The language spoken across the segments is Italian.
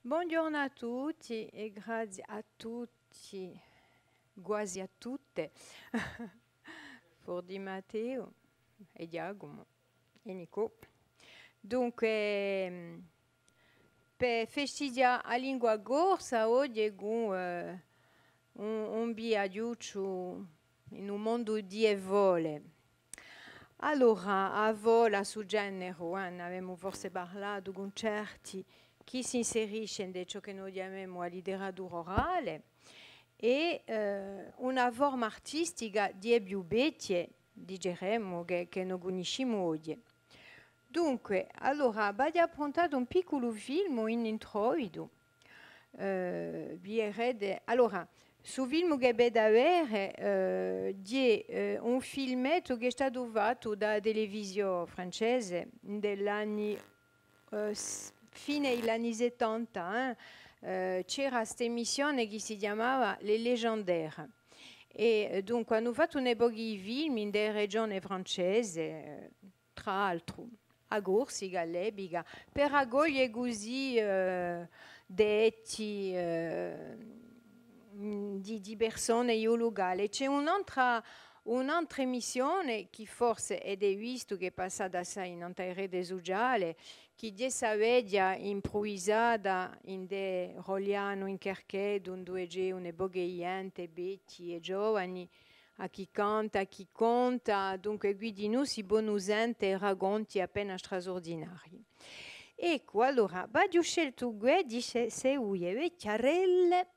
Buongiorno a tutti e grazie a tutti, quasi a tutte, for di Matteo e Giacomo e Nico. Dunque, per festeggiare la lingua corsa oggi è un viaggio in un mondo di evole. Allora, a vola su genere, ne abbiamo forse parlato con certi chi si inserisce in ciò che noi chiamiamo la letteratura orale e una forma artistica di più vecchia, diremmo, che non conosciamo oggi. Dunque, allora, abbiamo approntato un piccolo film in introito. Allora, sul film che abbiamo da vedere è un filmetto che è stato fatto da televisione francese degli anni fine degli anni 70. C'era questa emissione che si chiamava Le Légendaires. E dunque hanno fatto un po' di film in delle regioni francesi, tra l'altro a Corsica, all'Ebica, per accogliere così detti di persone locali. C'è un'altra emissione che forse avete visto che è passata in rete sociale, che di essa veglia improvvisata in de Rogliano in Cherché, dove c'è una poca gente, vecchi e giovani, a chi canta, a chi conta, dunque qui di noi si buono usante racconti appena straordinari. Ecco, allora, ho scelto dice se uie vecchiarelle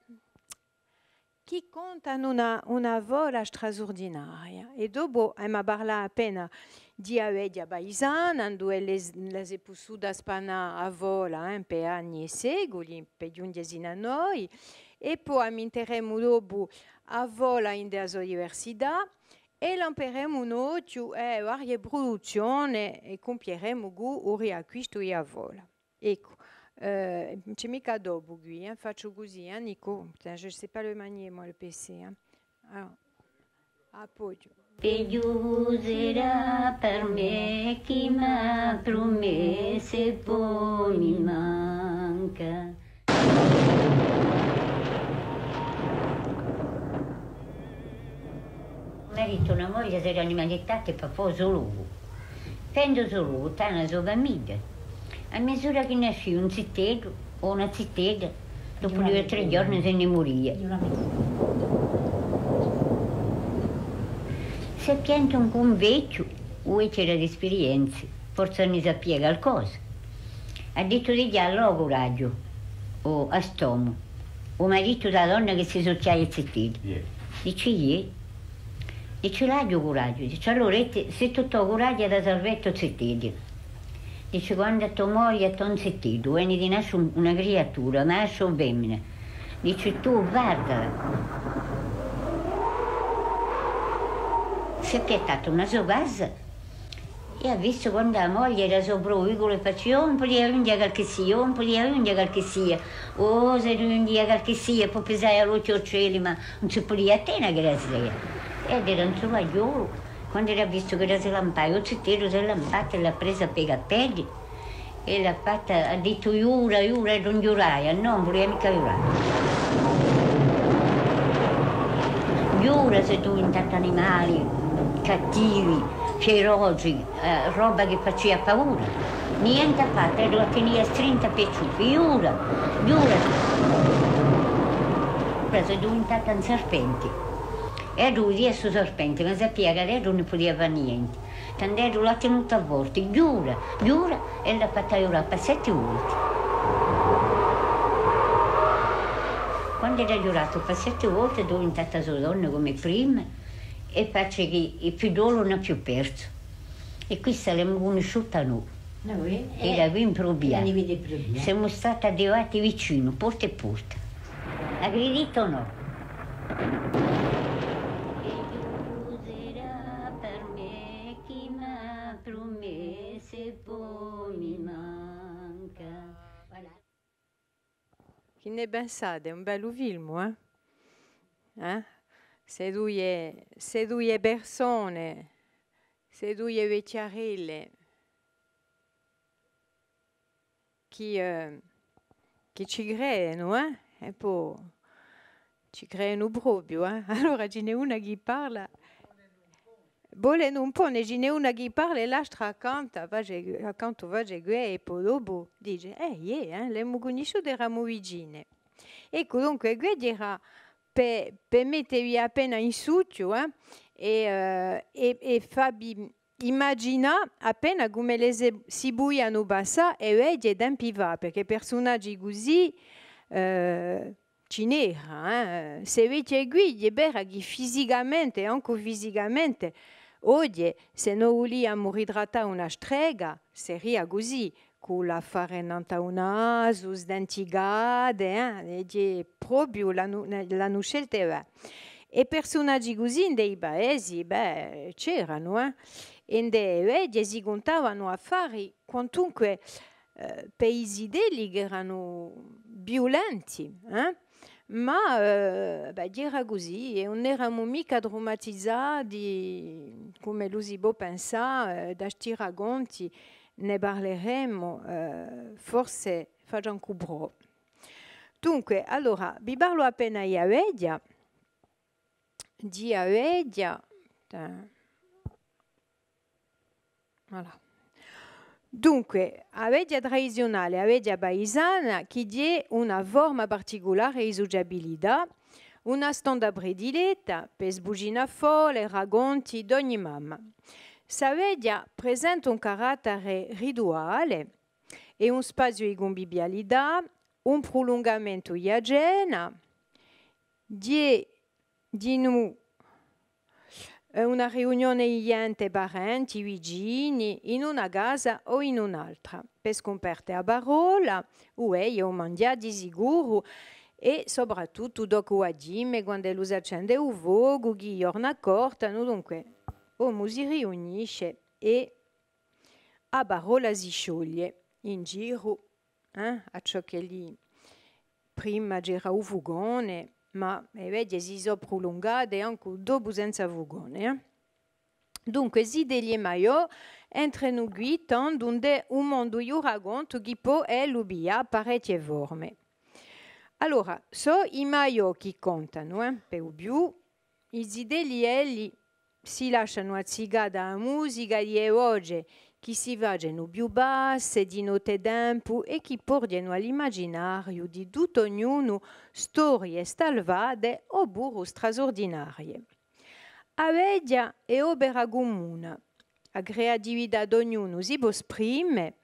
che contano una vola straordinaria. E dopo abbiamo parlato appena di Avedia Baisana, dove le è possuta spana a vola per anni e secoli, per giungere a noi, e poi mi interremo dopo a vola in della università e lamperemo noi varie produzioni e compieremo un riacquisto a vola. Ecco. C'è mica dopo qui, faccio così, Nico. Je ne sais pas le manier, moi, le PC. Alors, appoggio. Userà per me chi m'ha promesso e poi mi manca. Marito e una moglie si erano maritati per fare solo. Fendo solo, tana sua famiglia. A misura che nasce un zitteto o una zittetta, dopo 2 o 3 giorni se ne moria. Se pianta un convecchio, lui c'era di esperienze, forse ne sapeva qualcosa. Ha detto di giallo coraggio, o a stomo, o marito da donna che si socchiaia il zitteto. Dice io. Dice l'aglio coraggio, dice allora se tutto coraggio da salvetto zitteto. Dice quando tua moglie ha un zitteto, viene di nascere una creatura, nasce un femmina. Dice tu guardala. Si è piattato una sua casa e ha visto quando la moglie era sopra e faceva un po' di unghia qualche sia, un po' di unghia qualche sia. Oh, se unghia qualche sia, poi pesare all'occhio al cielo, ma non si poteva a te una grazia. Ed era un suo vagliolo. Quando era visto che era si lampaio, il zitteto si è lampato e l'ha presa per i capelli e l'ha fatta, ha detto iura, e non giurai, non voleva mica giurare. Giura se tu intanto animali cattivi, feroci, roba che faceva paura. Niente ha fatto, lo teneva strinta per ciuffi, giura. Se tu intanto un serpente. E lui è su serpente, ma sapeva che adesso non poteva fare niente. Tanto l'ha tenuto a volte, giura, e l'ha fatta giurare per 7 volte. Quando era giurato per 7 volte, dove intanto sua donna come prima, e faccio che il figliolo non ha più perso. E questa l'abbiamo conosciuta noi. E da qui in Proviano. Siamo stati arrivati vicino, porta e porta. Aggredito o no? Che ne pensate? Un bello film, eh? Se due persone, se due vecchiarelle che che ci creano, e poi ci creano proprio. Allora ce n'è una che parla, volendo un po', ce n'è una che parla e l'altra accanto va a e poi dopo dice, le abbiamo conosciute, eravamo vicine. Ecco, dunque, qui dirà per mettervi appena in succio e farvi immaginare appena come le si buiano bassa e vedi ed empivà, perché personaggi così ci n'era. Se vedi qui, è vero che fisicamente, anche fisicamente, oggi se noi vogliamo ridratare una strega, sarebbe così. Con la farinata un naso, sdentigate, e proprio l'hanno scelta. E personaggi così in dei paesi, c'erano, e si contavano affari quantunque paesi deli che erano violenti, ma era così e non eravamo mica drammatizzati come lo si può pensare da sti racconti. Ne parleremo forse faccio un cubro. Dunque, allora, vi parlo appena di Avedia. Voilà. Dunque, Avedia tradizionale, Avedia paesana, che dia una forma particolare di sociabilità, una stonda prediletta per sbugina folle, racconti d'ogni mamma. Savedia presenta un carattere rituale e un spazio di convivialità, un prolungamento di agenda, di noi una riunione di gente, parenti, vicini, in una casa o in un'altra, per scoperte a parola, o mangiare di sicuro e soprattutto dopo a dime, quando lo si accende il fuoco, chi giorna cortano, dunque si riunisce e a parola si scioglie in giro a ciò che lì prima c'era un fugone, ma vedi si sono prolungate anche dopo senza fugone. Dunque si degli maiò entrano qui donde un mondo io racconto che poi è l'ubia parecchie forme. Allora, so i maiò che contano, per più i zideli elli si lasciano azzigare da musica di oggi che si vanno più basse di notte tempo e che portano all'immaginario di tutto ognuno storie stalvate o burro straordinarie. Avedia è opera comune, la creatività di ognuno si può esprimere,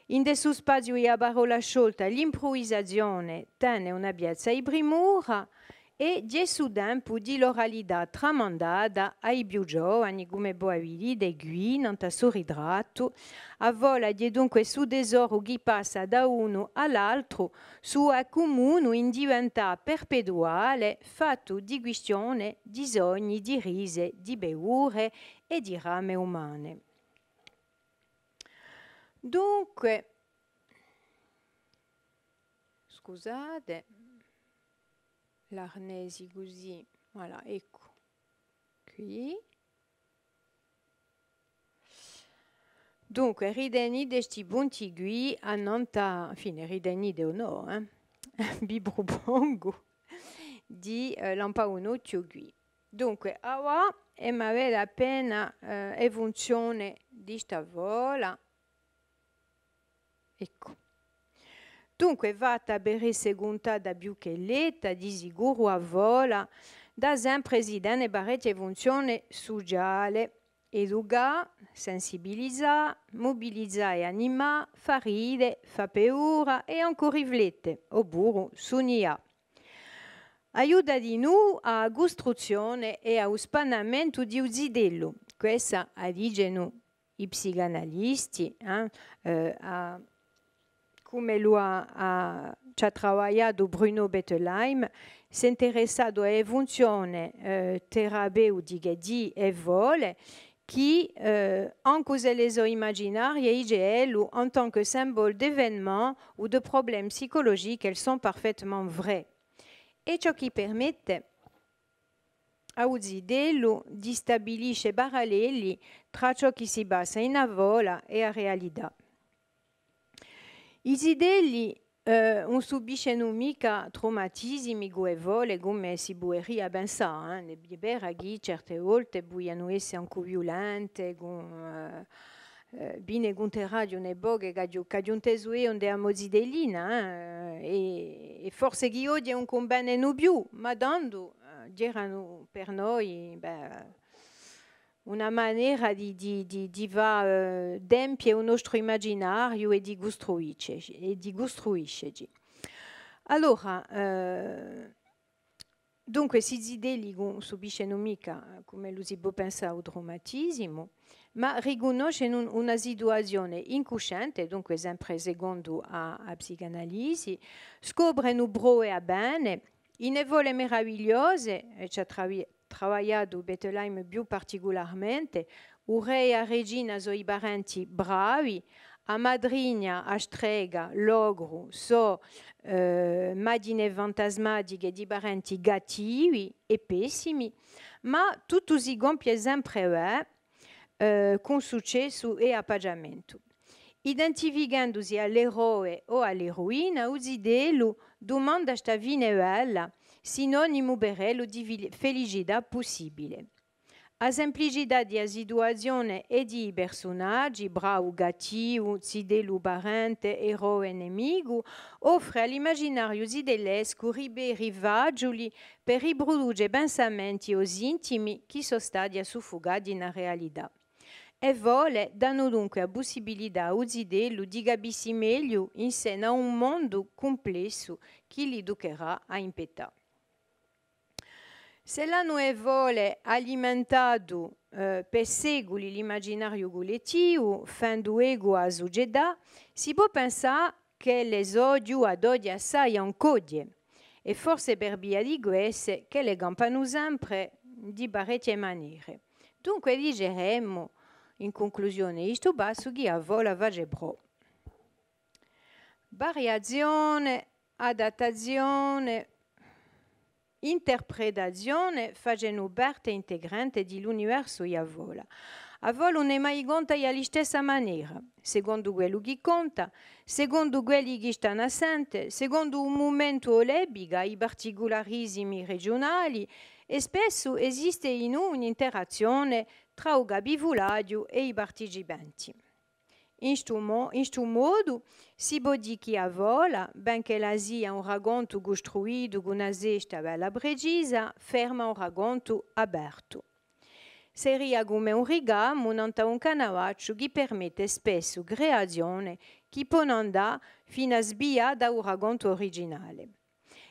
in questo spazio di parola sciolta l'improvvisazione tiene una piazza di primura e gesso tempo di l'oralità tramandata ai più giovani come Boavili de Gui, non sorridrato, a vola di dunque su tesoro che passa da uno all'altro, su a comune in diventa perpetuale, fatto di questione, di sogni, di rise, di beure e di rame umane. Dunque, scusate, l'arnesi così, voilà, ecco, qui. Dunque, rideni di questi punti qui a nanta, fine, rideni di uno, vi propongo di lampauno qui. Dunque, ora, e mi avete appena funzione di sta vola. Ecco. Dunque, vata per seconda da più che letta, di sicuro a vola, da sempre presidente parecchie funzioni sociali, educare, sensibilizzare, mobilizzare e animare, far ride, fa paura e ancora riflettere, oppure sognare. Aiuta di noi a costruzione e a spannamento di un zidello. Questa dicono i psicanalisti, come lo ha lavorato Bruno Bettelheim, si è interessato alle funzioni terapeutiche di e vole che, anche se le sono immaginarie, IGL, en tant que symbole d'événements ou de problèmes psychologiques, elles sont parfaitement vraies. E ciò che permette a un zidello di stabilire paralleli tra ciò che si basa in avola e la realtà. I zidelli non subisce mica traumatismi guevole come si bueria pensare, le beraghi certe volte buiano essere anche violente, bine gunte radio ne boghe che un tesue onde a mozidelina e forse che oggi è un conbene non più, ma dando erano per noi una maniera di va d'empie il nostro immaginario e di costruiscerci. Allora, dunque, si idee subiscono mica come lo si può pensare al traumatismo, ma riconoscono una situazione incosciente, dunque sempre secondo la psicanalisi, scoprono broe a bene, inevole meravigliose, e ci ha travagliato Bettelheim più particolarmente, o re e a regina sono i parenti bravi, a madrigna, a strega, l'ogro, madine fantasmatiche di parenti cattivi e pessimi, ma tutti si compie sempre con successo e appaggiamento. Identificandosi all'eroe o all'eroina, Usidelu domanda sta vinevella, sinonimo berello di felicità possibile. A semplicità di situazione e di personaggi, bravo cattivo, zidelu parente, eroe nemico, offre all'immaginario zidellesco riberi vagioli per riprodurre pensamenti o intimi che sono stati suffogati nella realtà. E vuole danno dunque la possibilità a zidelu di capirsi meglio in sé a un mondo complesso che li educherà a impettare. Se l'hanno vuole alimentato per secoli l'immaginario collettivo, fando ego a società, si può pensare che l'esodio ad oggi assai ancora, e forse per via di questo che le campano sempre di parecchie maniere. Dunque digeremo in conclusione isto basso che a vola vage pro. Variazione, adattazione, interpretazione facendo parte integrante dell'universo e a vola. A vola non è mai conta alla stessa maniera, secondo quello che conta, secondo quelli che stanno assente, secondo un momento o l'epica, i particolarismi regionali e spesso esiste in un'interazione tra il capivulario e i partecipanti. In questo modo si può dire che a vola, benché la sia un racconto costruito con una cesta bella precisa, ferma un racconto aperto. Seria come un rigamo non un canavaccio che permette spesso creazione che può andare fino a sbiare da un racconto originale.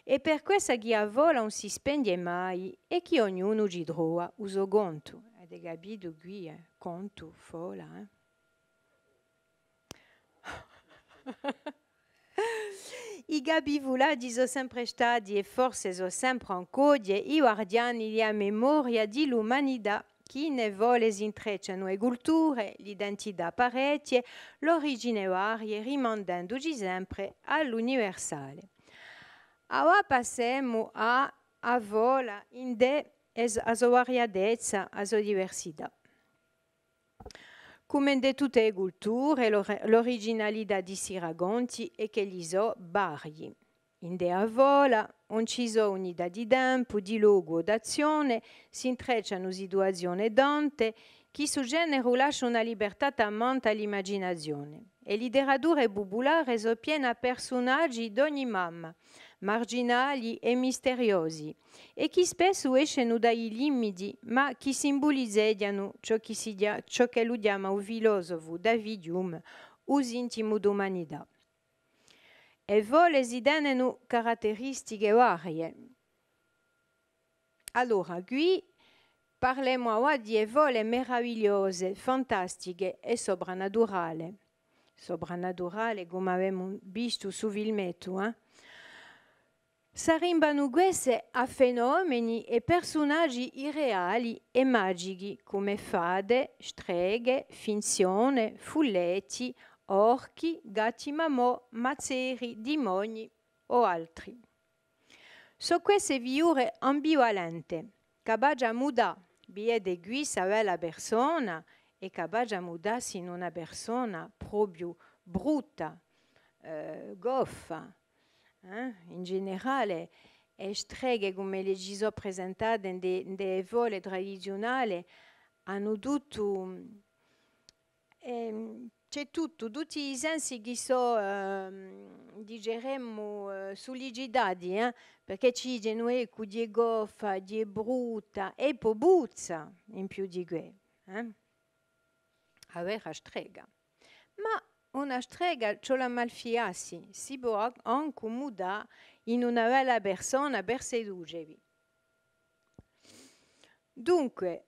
E per questo che a vola non si spende mai e che ognuno ci trova il suo conto. Avete capito qui? Conto, fola, I capivulati sono sempre stati e forse sono sempre ancora i guardiani della memoria dell'umanità che ne vuole si intrecciano le culture, l'identità parecchie, l'origine varie, rimandandoci sempre all'universale. Ora passiamo a vola in a sua varietà, a sua diversità. Come in tutte le culture, l'originalità di si racconti è che gli sono vari. In a vola, non ci sono unità di tempo, di luogo, d'azione, si intrecciano situazioni tante che su genere lasciano una libertà tamante all'immaginazione. E la letteratura popolare è piena di personaggi d'ogni mamma, marginali e misteriosi, e che spesso escono dai limiti, ma che simbolizzano ciò che lo chiama il filosofo David Hume, l'intimo d'umanità. E vuole si danno caratteristiche varie. Allora, qui parliamo ora di vole meravigliose, fantastiche e soprannaturali. Soprannaturale, come abbiamo visto su filmetto, Sarebbero questi a fenomeni e personaggi irreali e magici come fade, streghe, finzione, fulletti, orchi, gatti mamò, mazzeri, demoni o altri. So queste figure ambivalenti, capaci a mudare, biede qui sa la persona e capaci a mudarsi in una persona proprio brutta, goffa, in generale, le streghe come le ci sono presentate nelle vole tradizionali hanno tutto, c'è tutto, tutti i sensi che digeremmo sollicitati, perché ci dicono che di goffa, di brutta e poi buzza in più di questo. Avere la strega. Ma una strega c'è la malfiassi, si può anche mudare in una bella persona per sedurvi. Dunque,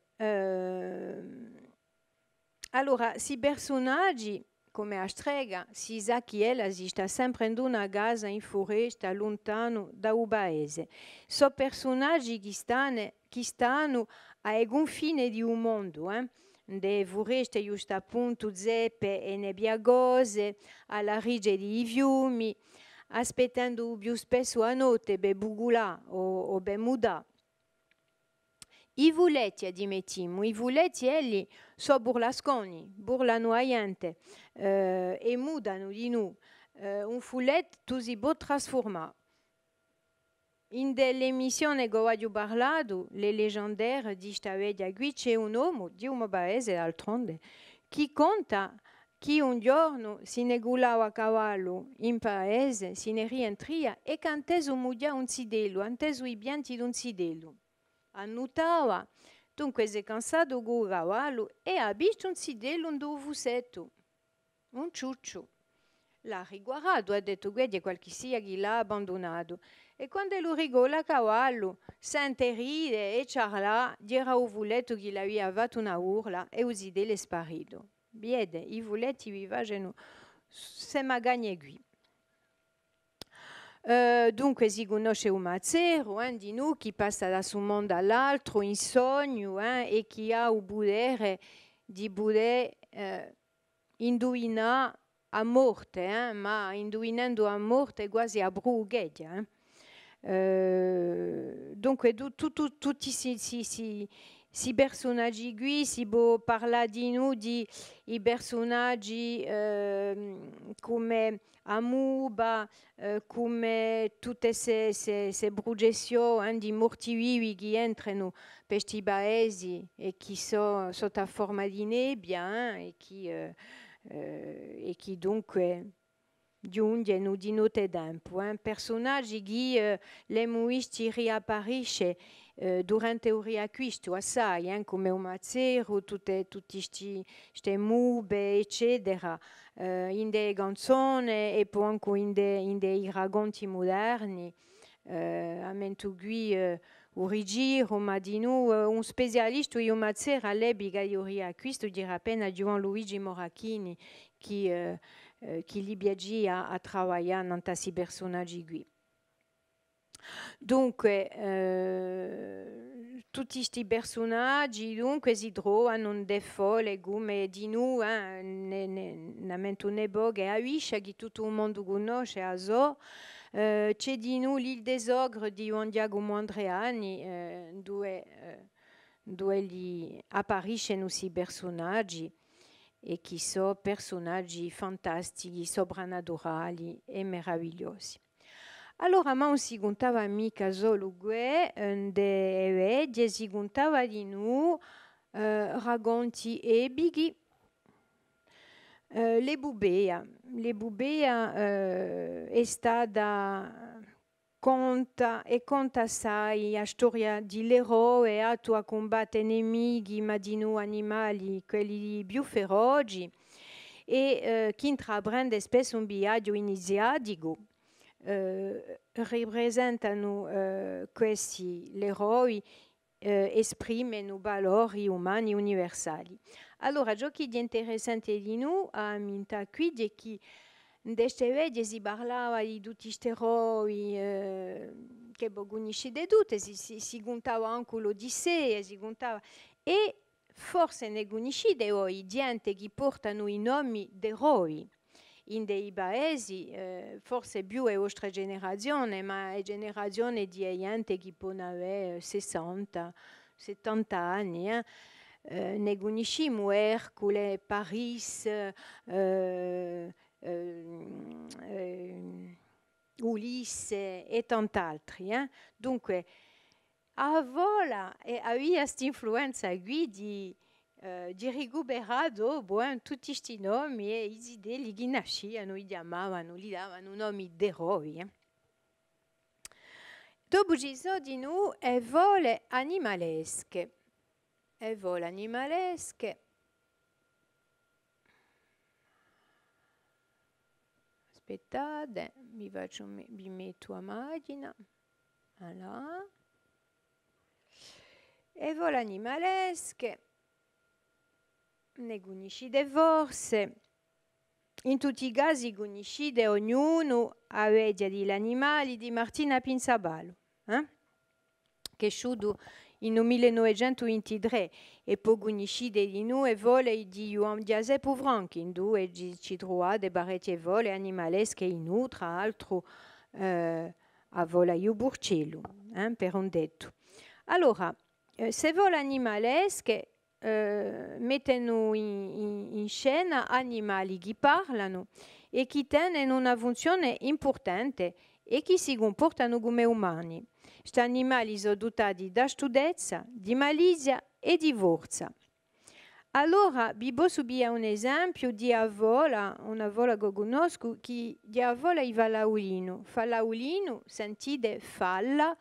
allora, si personaggi come la strega si sa che ella si sta sempre in una casa in foresta lontano da un paese. Sono personaggi che stanno ai confini di un mondo, de foreste giusto appunto zeppe e nebbiagose, alla riga di fiumi, aspettando più spesso a notte per bugulà o per mudà. I vuletti admettiamo, i vuletti elli sono burlasconi, burlanoiante e mudano di noi. Un fuletto tu si può trasformare. In dell'emissione che ho parlato, le leggendarie di Stavedia, qui c'è un uomo di un paese d'altronde che conta che un giorno si ne gulava a cavallo in paese, si ne rientria e che anteso mudia un sidello, anteso i pianti di un sidello. Annotava, dunque si è cansato con il cavallo e ha visto un sidello in un vusetto, un ciuccio. L'ha riguardato, ha detto, guarda, qualche sia che l'ha abbandonato. E quando lo rigola a cavallo, sente ride e ciarla, dirà al vuletto che l'aveva fatto una urla e il sidello è sparito. Biede, i vuletti vivaggino, se magari qui. Dunque si conosce un mazzero di noi che passa da un mondo all'altro in sogno e che ha il potere di poter indovinare a morte, ma indovinando a morte quasi a brugheggia. Dunque tutti si personaggi qui si può parlare di noi di i personaggi come Amuba, come tutte queste progezioni di morti vivi che entrano per questi paesi e che sono sotto forma di nebbia e che dunque giungono di nottetempo. Personaggi che le muisti riapparisce durante il riacquisto assai, come un mazzero, tutte queste mube, eccetera, in delle canzoni e poi anche in dei racconti moderni. A mento qui un rigiro, ma di noi un specialista io mazzera all'epoca io riacquisto dirà appena Gian Luigi Moracchini che li viaggia a lavorare in questi personaggi qui. Dunque, tutti questi personaggi dunque si trovano in delle folle come di noi, namento un'epoca e a Viscia che tutto il mondo conosce, a Zo. C'è di noi l'Île des Ogres di Juan Giacomo Andreani, dove gli appariscono questi personaggi e che sono personaggi fantastici, soprannaturali e meravigliosi. Allora, ma non si contava mica solo questo, si contava di noi racconti epici. Le Bubea è stata conta assai la storia dell'eroe atto a combattere nemici, ma di noi animali, quelli più feroci, e che intraprende spesso un viaggio iniziatico. Rappresentano questi gli eroi, esprimono valori umani universali. Allora, ciò che è interessante di noi a Minta qui è che in queste vedi si parlava di tutti questi eroi che conosci di tutti, si contava anche l'Odissea, si contava, e forse ne conoscete voi gente che portano i nomi di eroi. In dei paesi, forse più è vostra generazione, ma è generazione di gente che può avere 60, 70 anni. Ne conosciamo Ercole, Paris, Ulisse e tant'altri. Dunque, a vola e aveva questa influenza qui di recuperare tutti questi nomi e queste idee che nascevano, li chiamavano, gli davano nomi di eroi. Dopo ci sono di noi e vole animalesche. E vole animalesche. Aspettate, vi metto a macchina. Allora. E vole animalesche. Ne conoscete forse. In tutti i casi conoscete ognuno a veglia degli animali di Martina Pinzabalo, che è sciuto in 1923 e poi conoscete di noi vole di Johan Diazé Pouvranchi, dove ci trovate parecchie vole animalesche in tra l'altro a vola io Burcello, per un detto. Allora, se vole animalesche mettono in scena animali che parlano e che hanno una funzione importante e che si comportano come umani. Questi animali sono dotati di astuzia, di malizia e di forza. Allora, vi posso dire un esempio di una vola che conosco, che di vola il fallaulino. Fallaulino, sentite, fallaulino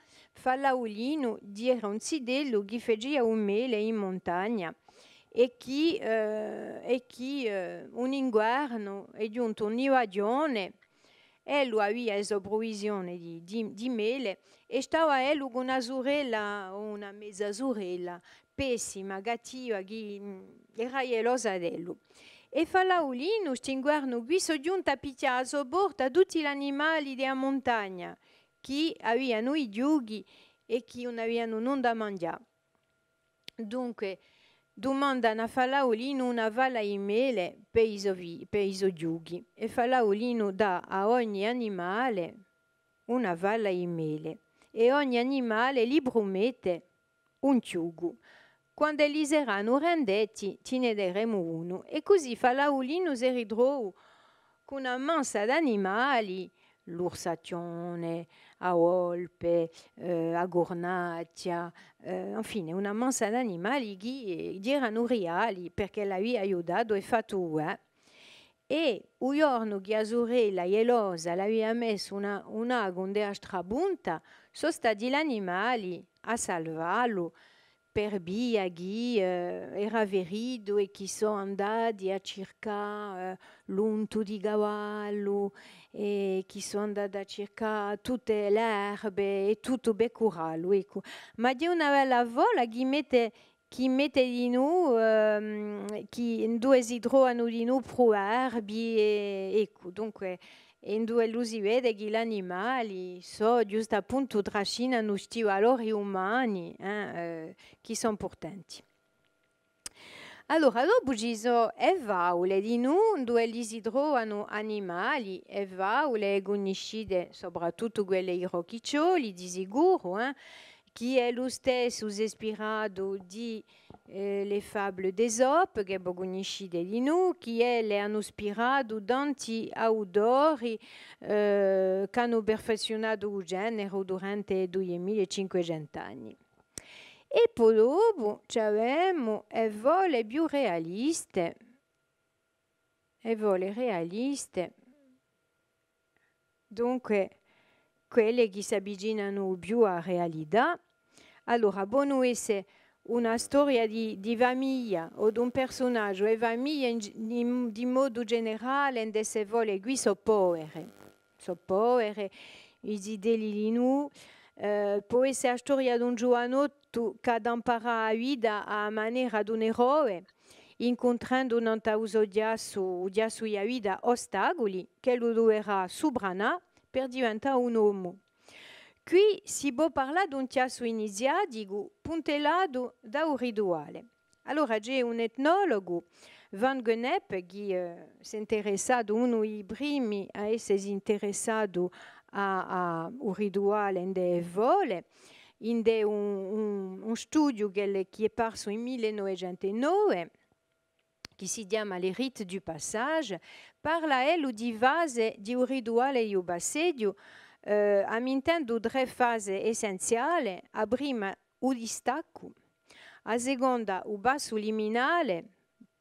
di ronzidello che faceva un mele in montagna e che un inverno è giunto un nivadione e lui aveva la provvisione di mele e stava con una sorella, una mezza sorella, pessima, cattiva, che era gelosa di lui. E fallaulino, questo inverno qui, sono giunta a picchiare a sua porta tutti gli animali della montagna che avevano i diughi e che non avevano non da mangiare. Dunque, domandano a fallaulino una vala di mele per i suoi diughi e fallaulino dà a ogni animale una vala di mele e ogni animale gli promette un ciugo. Quando li saranno rendetti, ce ne daremo uno. E così fallaulino si ritrova con una massa di animali, l'ursaccione, a volpe, a gornaccia, infine una massa di animali che erano reali perché l'aveva aiutato e fatto. E un giorno che la sorella gelosa l'aveva messo una gondea strabunta, sono stati gli animali a salvarlo per via che era verido e che sono andati a cercare l'unto di cavallo e che sono andati a cercare tutte le erbe e tutto per curarlo. Ecco. Ma di una bella vola che mette di noi, che due si trovano di noi proverbi e ecco, dunque in due lo si vede che gli animali sono giusto appunto trascinano questi valori umani che sono importanti. Allora, dopo ci sono le faule di noi dove li si trovano animali e faule conosciute soprattutto quelle i rocchiccioli di sicuro, che è lo stesso ispirato di le fable d'Esope, che è conosciute di noi, che le hanno ispirato tanti autori che hanno perfezionato il genere durante 2500 anni. E poi dopo abbiamo le vole più realiste, dunque quelle che si avvicinano più alla realtà. Allora, può essere una storia di famiglia o di un personaggio e famiglia di modo generale in queste vole qui sono povere, i deli di noi. Può essere la storia di un giovanotto che ha imparato la vita a maniera di un eroe, incontrando nel suo ghiaccio la vita ostacoli che lo dovrà superare per diventare un uomo. Qui si può parlare di un teatro iniziatico puntellato da un rituale. Allora c'è un etnologo, Van Gennep, che si è interessato, uno dei primi a essere interessato a un rituale in delle vole, in un studio che è parso in 1909, che si chiama Les rites du passage, parla di base di un rituale di passaggio amintendo tre fasi essenziali, a prima il distacco, a seconda il basso liminale,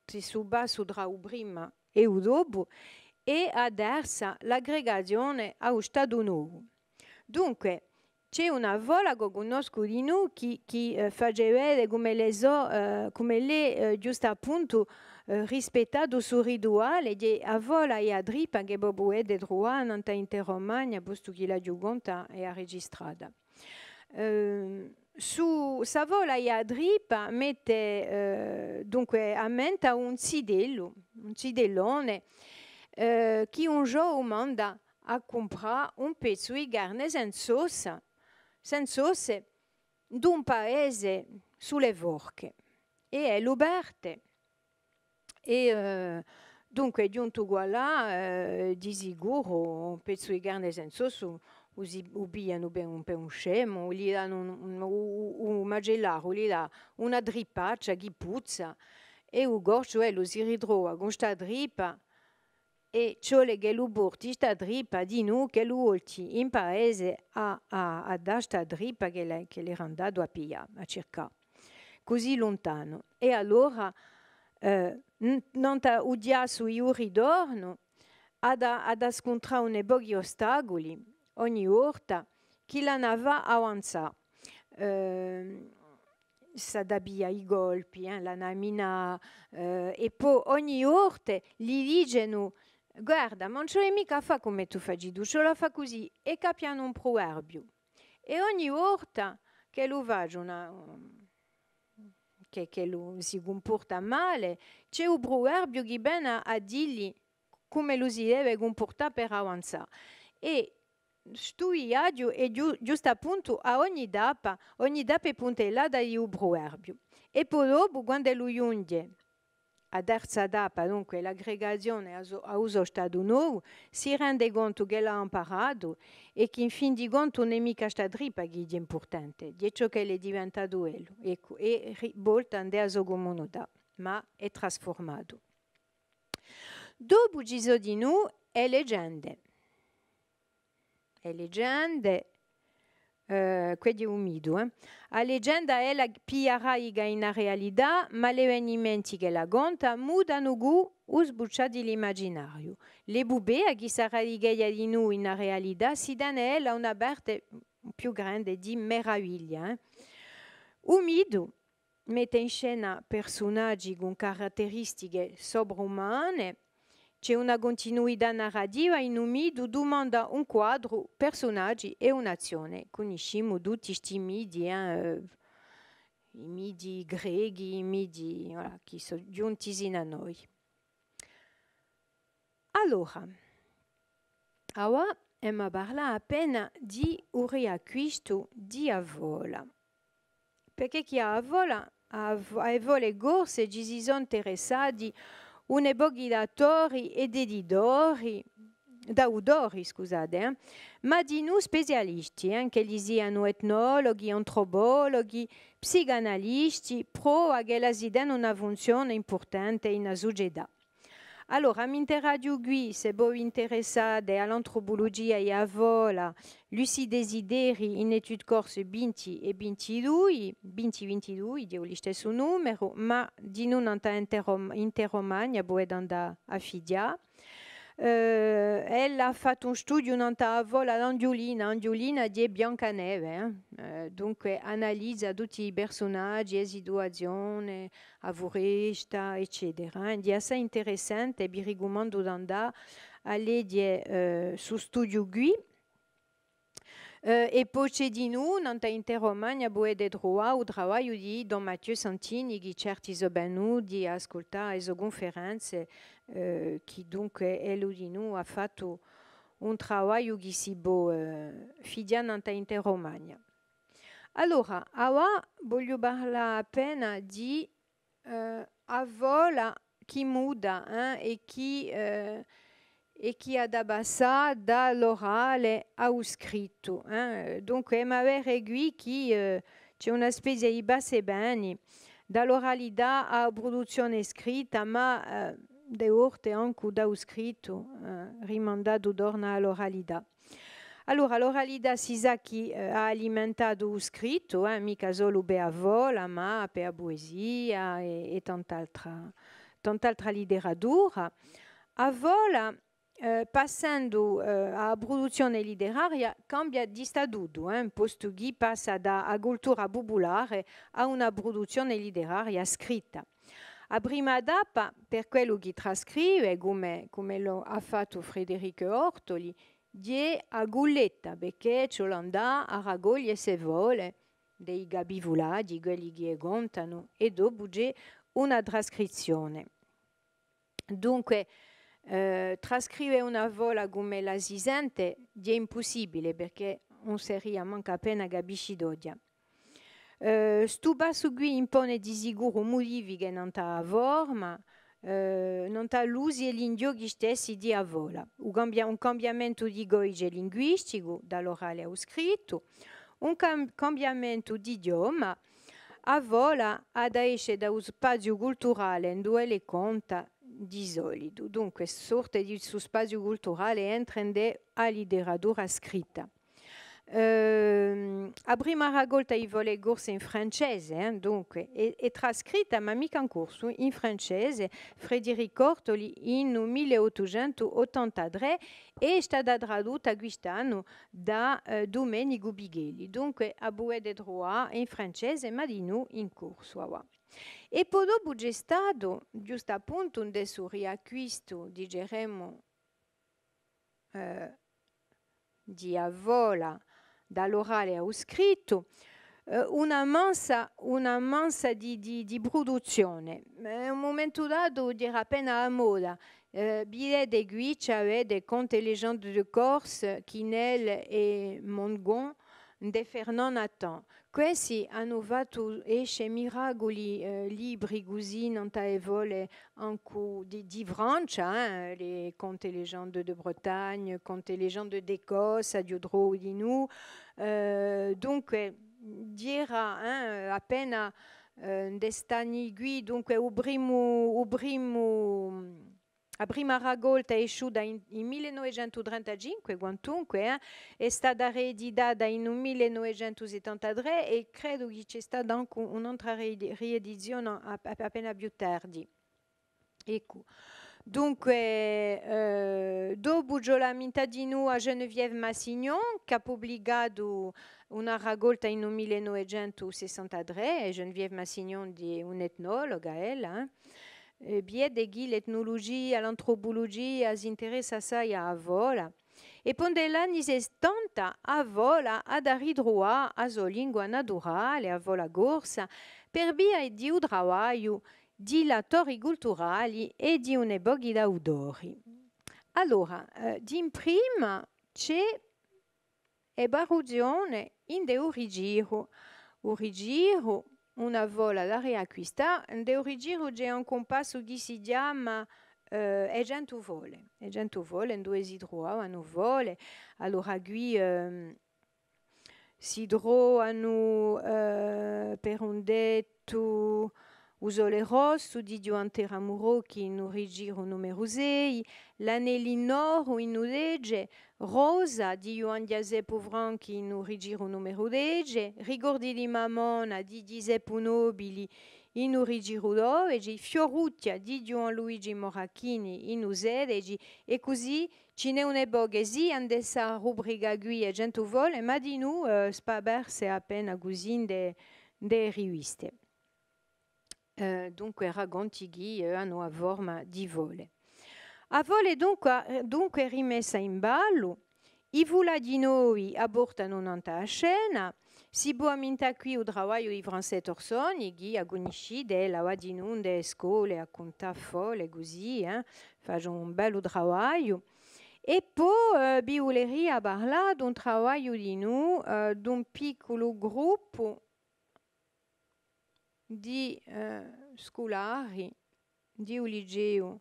su basso tra il prima e il dopo, e a terza l'aggregazione a un stato nuovo. Dunque, c'è una vola che conosco di noi che fa vedere come lei giusto appunto rispettato sul rituale di a vola e a dripa che proprio è trovata in Romagna, posto che la giugonta è registrata. Su sa vola e a dripa mette dunque a mente un cidellone che un giorno manda a comprare un pezzo di carne senza ossa d'un paese sulle forche e lo aperte e dunque giunto là di sicuro un pezzo di carne senza ossa ubbiano per un scemo, gli danno un magellaro, gli dà una drippaccia che puzza e il gorcio lo si ritrova con sta drippa e ciò che lo porti sta drippa di noi che lo olti in paese a dare sta drippa che le andato a pigliare, a cercare, così lontano. E allora non ta udiato io ritorno ad scontrare un pochi ostacoli ogni volta che la nava avanza. S'adabbia i golpi, la namina, e poi ogni volta gli dicono guarda, ma non ce l'hai mica fa come tu fai tu, ce la fa così, e capiano un proverbio. E ogni volta che lo facciano, che lo si comporta male, c'è un proverbio che viene a dirgli come lo si deve comportare per avanzare. E sto viaggio è giusto appunto a ogni tappa è puntellata di un proverbio. E poi dopo, quando lo giunge a terza tappa, dunque l'aggregazione a uso stato nuovo, si rende conto che l'ha imparato e che in fin di conto non è mica sta drippa che è importante, di ciò che è diventato quello. Ecco, e volta andare a sua comunità, ma è trasformato. Dopo ci sono di noi e leggende. E leggende, quelli umido. La leggenda è la più araica in realtà, ma gli avvenimenti che la conta mutano o sbucciati l'immaginario. Le bubbe, che sarà di noi in realtà, si danno a una parte più grande di meraviglia. Umido mette in scena personaggi con caratteristiche sovrumane. C'è una continuità narrativa in Umido, domanda un quadro, personaggi e un'azione. Conosciamo tutti questi midi, i midi greci, i midi voilà, che sono giunti a noi. Allora, ora abbiamo parlato appena di un riacquisto di Avola. Perché chi ha Avola, a Avola Gorse ci si sono interessati un pochi datori ed editori, daudori, scusate, ma di noi specialisti, che li siano etnologhi, antropologhi, psicanalisti, pro che la si danno una funzione importante in società. Allora, mi interradio qui, se voi interessate all'antropologia e a vola, Lucie Desideri in etude corse 20 e 22, di lo stesso numero, ma di non interromagna, può andare a fidia. Elle ha fatto un studio in vola Angiolina di Biancaneve, dunque analizza tutti i personaggi, le situazioni, a voresta, eccetera. È assai interessante, vi raccomando di andare a leggere su studio qui. E poi c'è di noi, in Romagna, può trovare il lavoro di Don Matteo Santini, che certi sono venuti a ascoltare le conferenze, che dunque lui di noi ha fatto un lavoro che si può fidare in Romagna. Allora, ora voglio parlare appena di Avola che muda e che ad abbassare dall'orale allo scritto. Dunque, ma avere qui che c'è una specie di basse beni dall'oralità alla produzione scritta, ma de volte anche dallo scritto rimandato torna all'oralità. Allora, l'oralità si sa che ha alimentato lo scritto, mica solo per la vola, ma per la poesia e tant'altra letteratura. A vola, passando alla produzione letteraria, cambia di statuto, posto che passa da cultura popolare a una produzione letteraria scritta. A prima tappa, per quello che trascrive, come lo ha fatto Federico Ortoli, di a gulletta, perché ci andà a raccogliere se vuole dei gabivulati, quelli che contano, e dopo c'è una trascrizione. Dunque, trascrivere una vola come la si sente è impossibile, perché non sarebbe manca appena capisci d'odia. Sto passo qui impone di sicuro modifiche non ta forma, non ta l'usi e gli stessi di a vola. Un cambiamento di codice linguistico, dall'orale allo scritto, un cambiamento di idioma, a vola ad esce da un spazio culturale in dove le conta di solito. Dunque, sorte di suo spazio culturale entra in a letteratura scritta. A prima raccolta i volle corse in francese, dunque, è trascritta, ma mica in corso, in francese, Federico Ortoli in 1883 e è stata tradotta quest'anno da Domenico Bighelli. Dunque, a Bouet de Droit in francese, ma di noi in corso. E poi dopo c'è stato, giusto appunto, un suo riacquisto, diremo, di Avola, dall'orale allo scritto, una mansa di produzione. In un momento dato era appena a moda. Billet de Guiccia vede Contes et légendes de Corse, Quinel e Mongon de Fernand Nathan. Questi hanno fatto esce miracoli libri così non evole anche di Francia, les Contes et légendes de Bretagne, Contes et légendes d'Écosse, a Diodro di nous. Dunque, era appena dest'anni qui, dunque la prima raccolta è uscita in 1935, quantunque è stata reeditata in 1973 e credo che c'è stata anche un'altra riedizione appena più tardi. Ecco. Dunque, dopo c'è la mità di noi a Geneviève Massignon, che ha pubblicato una raccolta in 1963, e Geneviève Massignon è un'etnologa, ella, bien de chi l'etnologia, l'antropologia si interessa assai a vola. E poi negli anni 70 a vola ad arritroa a sua lingua naturale, a vola corsa, per via di un lavoro di latori culturali e di un'epoca d'autori. Allora, in prima c'è evoluzione in de origiro. Origiro, una vola da riacquistare, de origiro c'è un compasso che si chiama e gente vole, in due si trovano vole. Allora qui si trovano per un detto Usole rosso di Giovanni Ramuro che in origine numero 6, l'anellino in udege, rosa di Joan Giuseppe Povran che in origine numero 10, ricordi di Mamona di Giuseppe Nobili in origine 12, Fioruccia di Gian Luigi Moracchini in 16 e così ce n'è un'epoca sì andessa rubrica qui e gente vuole, ma di noi spaberse appena così de riviste. Dunque racconti che hanno a forma di vole. A vole dunque rimessa in ballo, i vuladinoi abortano un'altra scena, si può amminta qui il lavoro di Francesco Torsoni, che agonisce della di nunde scuole a contare folle così, fanno un bello lavoro. E poi voleria parlare di un lavoro di noi, di un piccolo gruppo di scolari di un liceo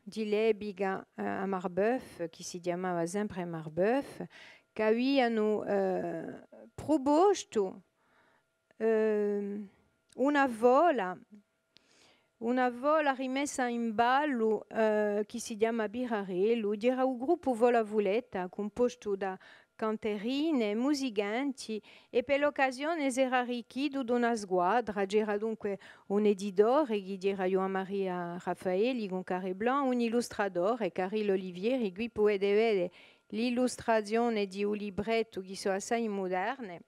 di Lebiga a Marbeuf, che si chiamava sempre Marbeuf, che avevano proposto una vola una vola rimessa in ballo che si chiama Birarello, era un gruppo vola vuletta composto da canterine, musicanti e per l'occasione era arricchito da una squadra, c'era dunque un editore che era Joan Maria Raffaelli con Carré Blanc, un illustratore, Caril Olivieri, qui potete vedere l'illustrazione di un libretto che sono assai moderne.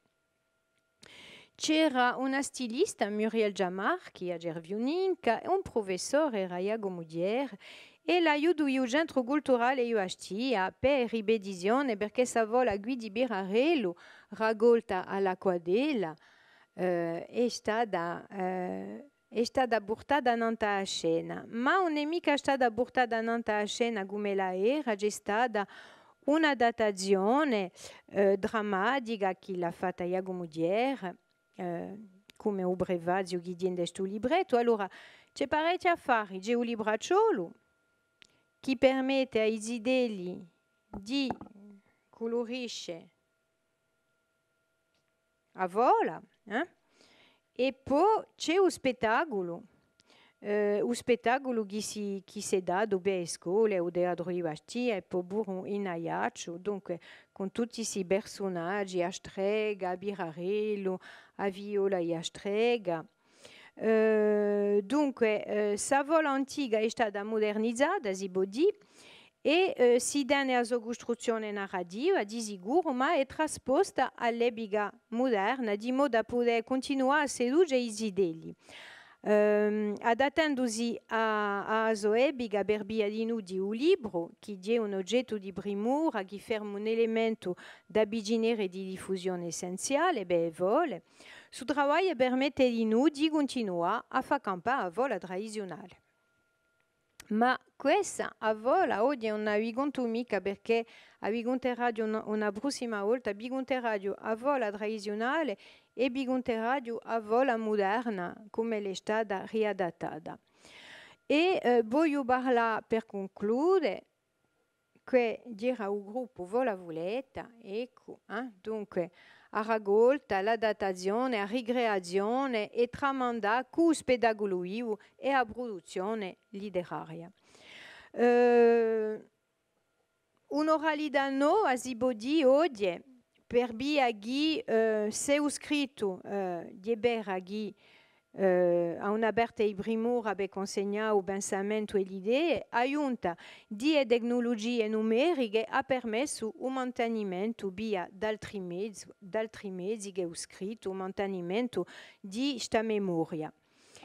C'era una stilista, Muriel Jamar, che è Gervioninca, un professore, Iago Mudier, e l'aiuto del centro culturale UHT per ribedizione perché sa vola guidi Birarello, raccolta alla quadella, è stata portata a scena. Ma non è mica stata portata a scena come la era, c'è stata una datazione drammatica che l'ha fatta Iago Mudier, come un brevaggio che tiene questo libretto. Allora, c'è parecchi affari, c'è un libracciolo che permette ai zidelli di colorisce a vola, e poi c'è un spettacolo che si dà dopo scuole o da Droivasti e poi burro in Ajaccio, dunque con tutti questi personaggi, a Strega, a Birarello, a Viola e a Strega. Dunque, sa vola antica è stata modernizzata, si può dire, e si dà a sua costruzione narrativa di sicuro, ma è trasposta all'epoca moderna, di modo da poter continuare a sedurre i zidelli. Adattandosi a sua epoca per via di un libro, che è un oggetto di primura, che ferma un elemento d'abbiginere di diffusione essenziale, vuole. Suo lavoro permette di noi di continuare a fare campare a vola tradizionale. Ma questa a vola oggi non abbiamo mica perché abbiamo radio una prossima volta, abbiamo radio a vola tradizionale e abbiamo radio a vola moderna come è stata riadattata. E voglio parlare per concludere che dirà un gruppo vola vuletta, ecco, dunque a raccolta, la datazione, a ricreazione e tramanda cus pedagogico e a produzione letteraria. Un'oralità nuova si può dire oggi per via di se scritto di Beraghi a un'aperta di primura per consegnare il pensamento e le idee, aiuta di tecnologie numeriche ha permesso un mantenimento via d'altri mezzi che ho scritto, un mantenimento di questa memoria.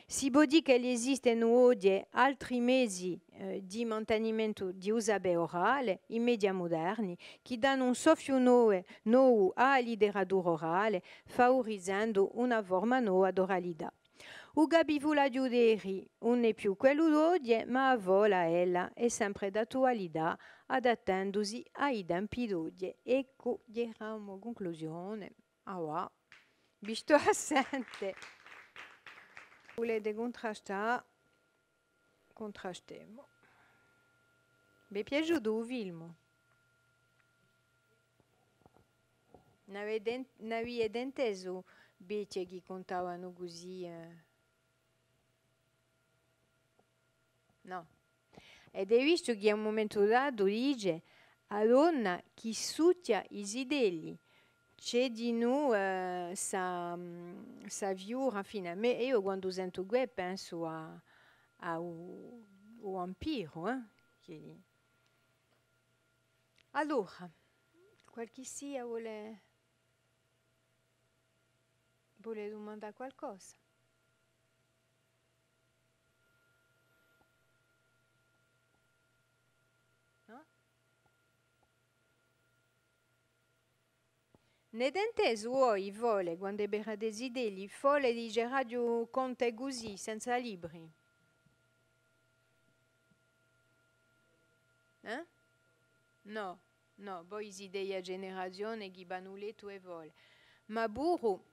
Si può dire che esistono oggi altri mezzi di mantenimento di usabe orale, i media moderni, che danno un soffio nuovo alla letteratura orale, favorizzando una forma nuova d'oralità. Il gabivolaggio dei non è più quello d'oggi, ma a vola ella è sempre d'attualità, adattandosi ai tempi d'oggi. Ecco, era una conclusione. Ah, visto assente. Volete contrastare? Contrastiamo. Vi è piaciuto il film? Ne avete inteso invece che contavano così? No. Ed hai visto che a un momento dato dice a donna che succhia i zidelli. C'è di noi sa più raffinata. Io quando sento questo penso a un vampiro. Allora, qualche sia vuole domandare qualcosa? No? Nedente suoi vuole, quando ebbe desideri, folle di radio conte così, senza libri. No, voi si dei generazione che vanno letto e vuole. Ma burro,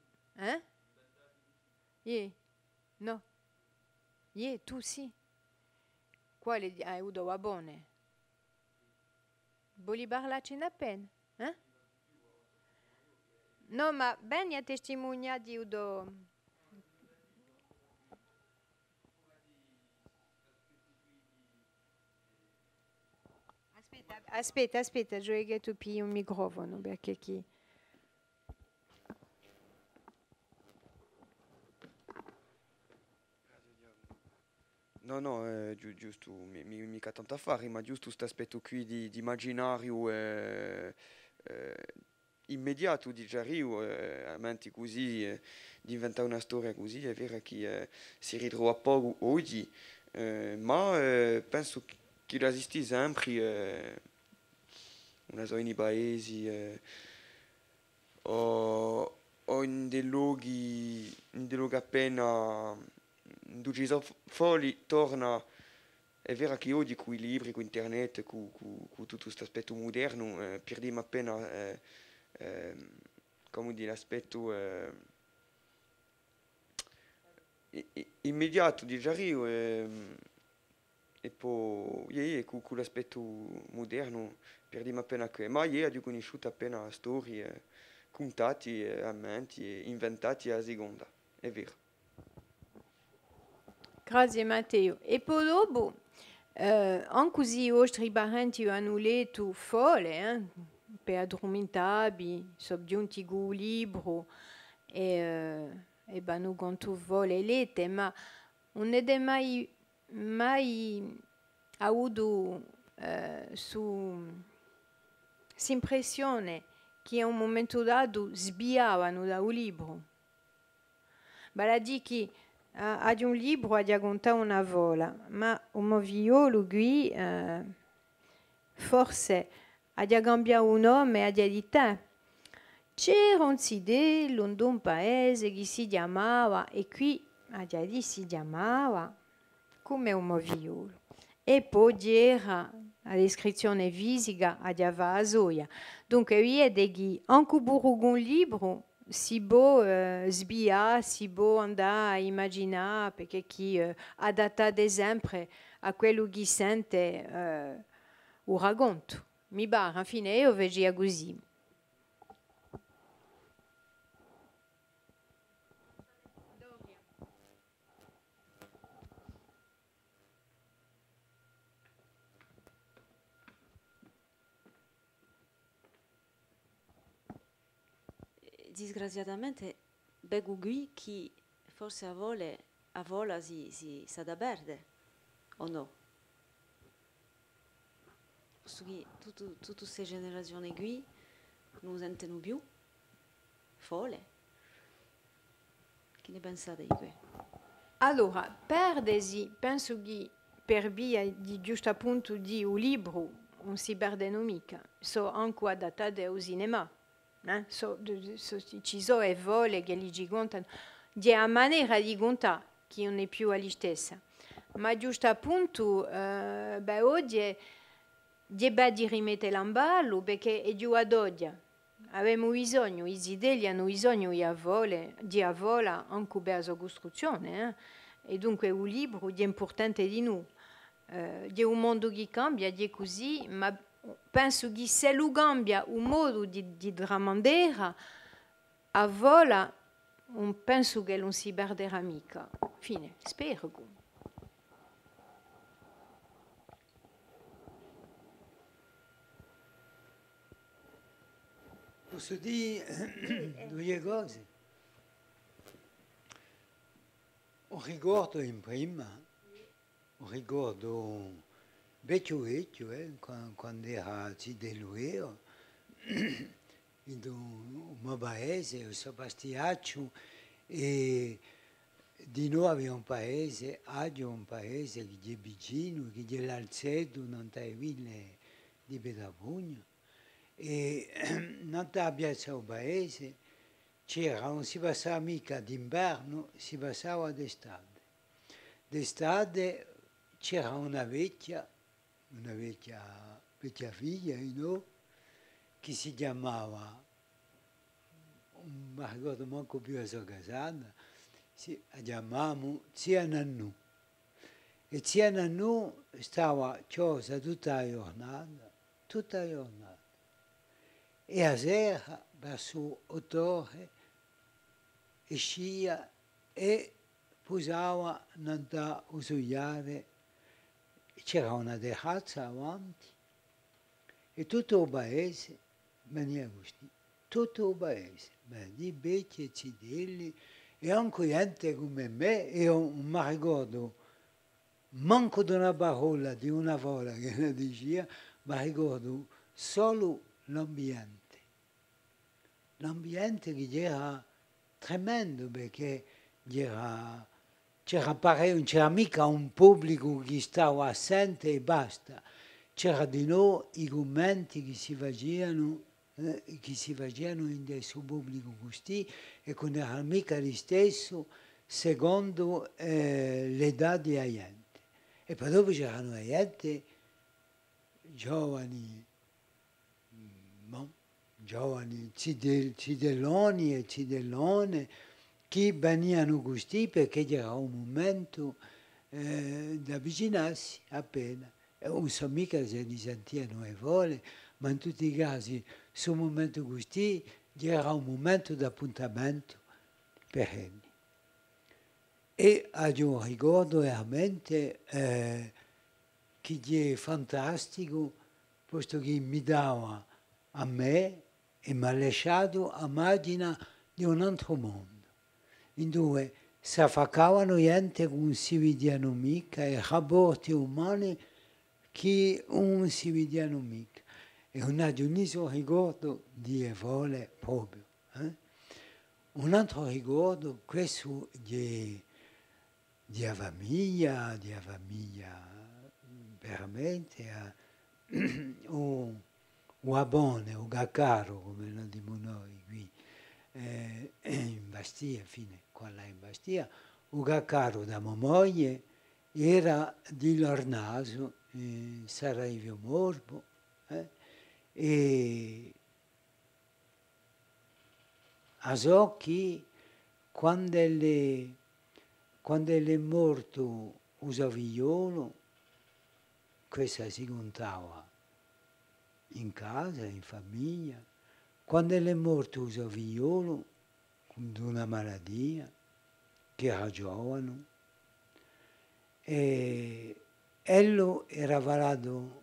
no. Tu sì. Quale hai avuto a buone? Vuoi parlarci una penna? No, ma ben ha testimoniato Aspetta, gioia che tu pigli un microfono perché chi... No, giusto, mica tanto affari, ma giusto questo aspetto qui di immaginario immediato di Giario, a menti così, di inventare una storia così, è vero che si ritrova poco oggi, ma penso che esiste sempre una zona di paesi o in dei luoghi appena dove sono fuori torna. È vero che oggi con i libri, con internet, con tutto questo aspetto moderno, perdiamo appena, come dire, l'aspetto immediato di Giario e poi con l'aspetto moderno perdiamo appena che. Ma io ho conosciuto appena storie, contati, ammenti, inventati a seconda, è vero. Grazie Matteo. E poi dopo, anche così i vostri parenti hanno letto fole, per addormentarvi, sono giunti con un libro e hanno quanto vuole lette, ma non è mai avuto l'impressione che a un momento dato sbiavano da un libro. Vale a dire che ad un libro a raccontare una vola, ma un moviolo qui forse a cambiare un nome e a dire c'era un sidello in un paese che si chiamava e qui a dire si chiamava come un moviolo e poi c'era la descrizione fisica a Vasoia. Dunque, vede che anche per un libro si può sbiare, si può andare a immaginare, perché chi adatta ad esempio a quello che sente o racconto. Mi pare, alla fine io vedo così. Disgraziatamente Begu qui chi forse a vola si sa da perdere o no? Tutte queste generazioni qui non sentono più fole. Che ne pensate di questo? Allora, perdesi, penso che per via di giusto appunto di un libro non si perdono mica, sono anche adattate al cinema. Ci sono e vole che li contano, di una maniera di contare che non è più la stessa. Ma giusto appunto, oggi è di rimettere in ballo perché è giù ad oggi. Abbiamo bisogno, i zideli hanno bisogno di avola anche per la costruzione. E dunque un libro è importante di noi. Di un mondo che cambia, di così, ma penso che se lo cambia un modo di tramandare, a vola non penso che non si perderà mica. Fine, spero. Posso dire due cose? Un ricordo in prima, un ricordo vecchio, quando era a Cidelueo, in un mio paese, a Sebastiaccio, e di noi aveva un paese, Agio un paese che è vicino, che è l'Alzeto, non è ville di Petapugno. E non abbia un paese c'era, non si passava mica d'inverno, si passava d'estate. D'estate c'era una vecchia figlia, no? Che si chiamava, non mi ricordo manco più la sua casata, la chiamavamo Zia Nannù. E Zia Nannù stava chiusa tutta la giornata. E a sera, verso 8 ore, uscì e posava andare a usare. C'era una terrazza avanti E tutto il paese veniva così, tutto il paese, di vecchi e cidelli, e anche gente come me, io non mi ricordo manco di una parola di una volta che la diceva, ma ricordo solo l'ambiente. L'ambiente che era tremendo perché c'era mica un pubblico che stava assente e basta. C'era di noi i commenti che si facevano in questo pubblico così e che non era mica lo stesso secondo l'età della gente. E poi dopo c'erano gente giovani, cidelloni e cidellone, che venivano così perché c'era un momento di avvicinarsi appena. E non so mica se li sentivano e vuole, ma in tutti i casi, su un momento così, c'era un momento di appuntamento per anni. E ho un ricordo veramente che è fantastico, posto che mi dava a me e mi ha lasciato immagine di un altro mondo, in dove si affacavano gente che non si vedevano mica e rapporti umani che non si vedevano mica. E non ho un ricordo di evole proprio. Un altro ricordo, questo di famiglia veramente, o Abone, o Gaccaro, come lo diciamo noi qui, in Bastia, fine, qua là in Bastia, o Gaccaro da mia moglie era di Lornaso, Sarajevo Morbo, e a so che quando è morto il figliolo, questa si contava in casa, in famiglia. Quando è morto il figliolo, di una malattia, che era giovane, e ello era valato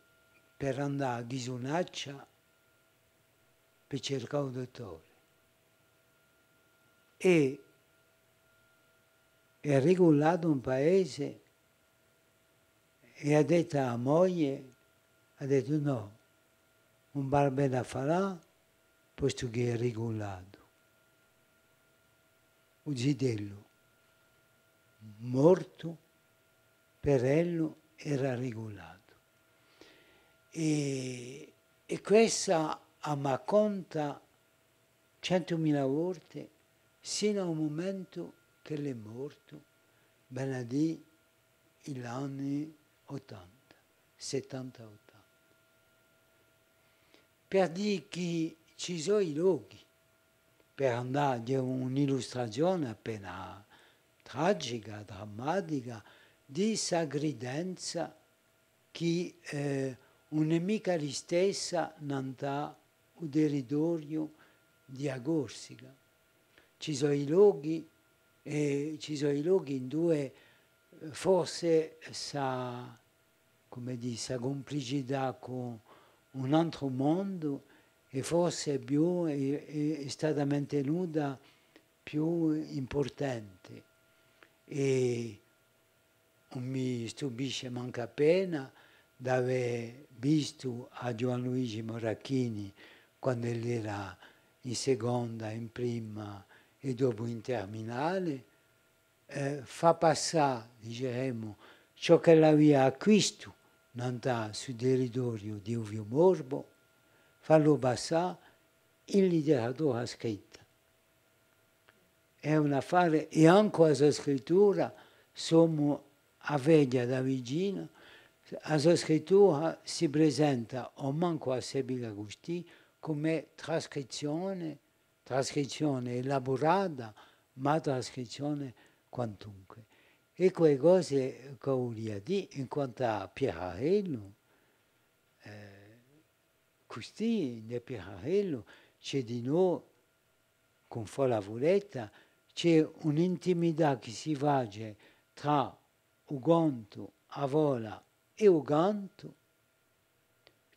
per andare a Ghisonaccia per cercare un dottore. E è regolato un paese e ha detto alla moglie, ha detto no, non va bene a fare, posto che è regolato. Un zidello morto, per ello era regolato. E questa mi conta 100.000 volte, sino al momento che è morto, benedì gli anni 80, 70-80. Per dire che ci sono i luoghi, per andare a un'illustrazione appena tragica, drammatica, di sagridenza che un nemica li stessa non dà un territorio di Agorsica. Ci sono i luoghi in dove forse sa complicità con un altro mondo e forse più è stata mantenuta più importante. E non mi stupisce manca appena di aver visto a Gianluigi Moracchini quando lui era in seconda, in prima e dopo in terminale, fa passare, diremo, ciò che l'aveva acquistato sul territorio di Ovio Morbo, farlo passare in letteratura scritta. È un affare, e anche la sua scrittura, siamo a veglia da vicino, la sua scrittura si presenta, o manco a Sebiga Gusti, come trascrizione elaborata, ma trascrizione quantunque. E quelle cose che voglio dire, in quanto a Pierarello, così nel Pierarello c'è di noi, con folla voletta, c'è un'intimità che si fa tra Ugonto, Avola e Uganto,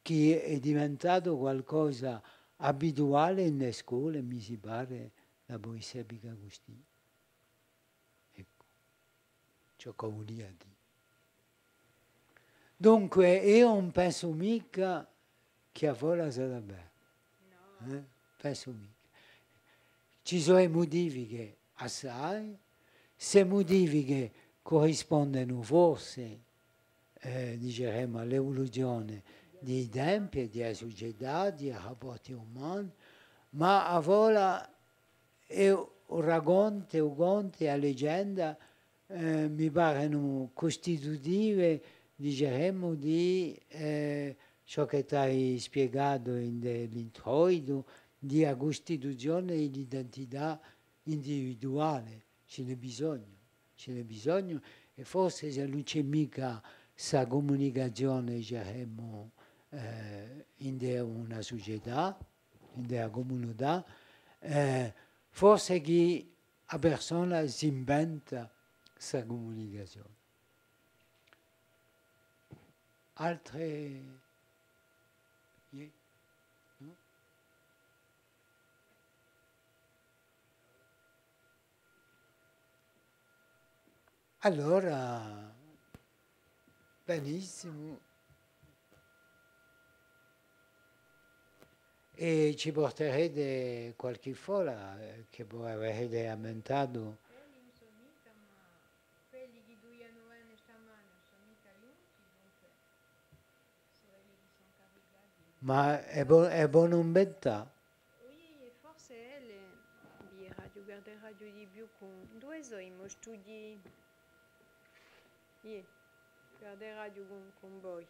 che è diventato qualcosa abituale nelle scuole, mi si pare, la poesia di Agostino. Ecco, ciò che voglio dire. Dunque, io non penso mica che a vola sarà bene. Penso mica. Ci sono modifiche assai, se modifiche corrispondono forse, diremo, all'evoluzione dei tempi, della società, dei rapporti umani, ma a vola un racconto, a leggenda, mi paiono costitutive, diremo, di ciò che ti hai spiegato nell'introito, di costituzione dell'identità individuale. Ce n'è bisogno, e forse se non c'è mica questa comunicazione, diremo, in una società, in una comunità, forse che la persona si inventa questa comunicazione. Altre... No? Allora, benissimo. E ci porterete qualche folla che voi avrete aumentato? Quelli non sono mica, ma quelli che dobbiano venire stamane non sono mica aiuti, dunque sono quelli che sono caricati. Ma è buona un betta? Oui, forse di radio, guardare radio di più con due sono studi. Guardare radio con voi.